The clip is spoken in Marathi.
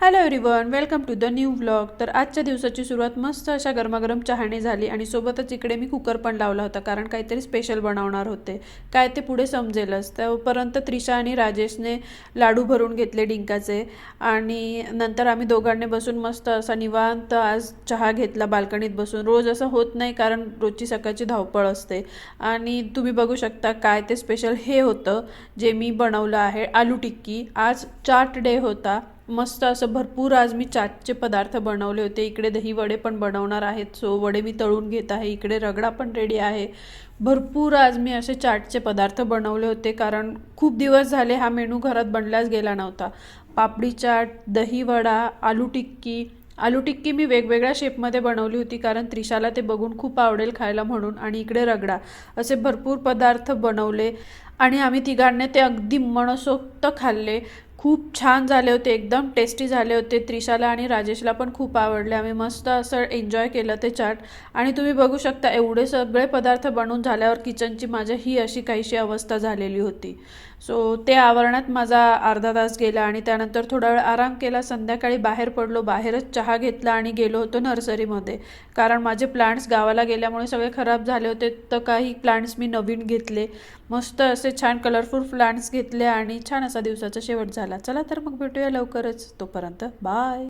Hello everyone, welcome to the new vlog. तर आजच्या दिवसाची सुरुवात मस्त अशा गरमागरम चहाने झाली आणि सोबतच इकडे मी कुकर पण लावला होता, कारण काहीतरी स्पेशल बनवणार होते. काय ते पुढे समजेलच. तोपर्यंत त्रिशा आणि राजेशने लाडू भरून घेतले डिंकाचे आणि नंतर आम्ही दोघांनी बसून मस्त असा निवांत आज चहा घेतला बाल्कनीत बसून. रोज असं होत नाही, कारण रोजची सकाळची धावपळ असते. आणि तुम्ही बघू शकता काय ते स्पेशल हे होतं जे मी बनवलं आहे, आलू टिक्की. आज चाट डे होता. मस्त असं भरपूर आज मी चाटचे पदार्थ बनवले होते. इकडे दही वडे पण बनवणार आहेत, सो वडे मी तळून घेत आहे. इकडे रगडा पण रेडी आहे. भरपूर आज मी असे चाटचे पदार्थ बनवले होते, कारण खूप दिवस झाले हा मेनू घरात बनलाच गेला नव्हता. पापडी चाट, दही वडा, आलू टिक्की मी वेगवेगळ्या शेपमध्ये बनवली होती, कारण त्रिशाला ते बघून खूप आवडेल खायला म्हणून. आणि इकडे रगडा, असे भरपूर पदार्थ बनवले आणि आम्ही तिघांनी ते अगदी मनसोक्त खाल्ले. खूप छान झाले होते, एकदम टेस्टी झाले होते. त्रिशाला आणि राजेशला पण खूप आवडले. आम्ही मस्त असं एन्जॉय केलं ते चाट. आणि तुम्ही बघू शकता एवढे सगळे पदार्थ बनवून झाल्यावर किचनची माझ्या ही अशी काहीशी अवस्था झालेली होती. सो ते आवरण्यात माझा अर्धा तास गेला आणि त्यानंतर थोडा वेळ आराम केला. संध्याकाळी बाहेर पडलो, बाहेरच चहा घेतला आणि गेलो होतो नर्सरीमध्ये, कारण माझे प्लांट्स गावाला गेल्यामुळे सगळे खराब झाले होते. तर काही प्लांट्स मी नवीन घेतले, मस्त असे छान कलरफुल प्लांट्स घेतले आणि छान असा दिवसाचा शेवट झाला. चला तर मग भेटूया लवकरच. तोपर्यंत बाय.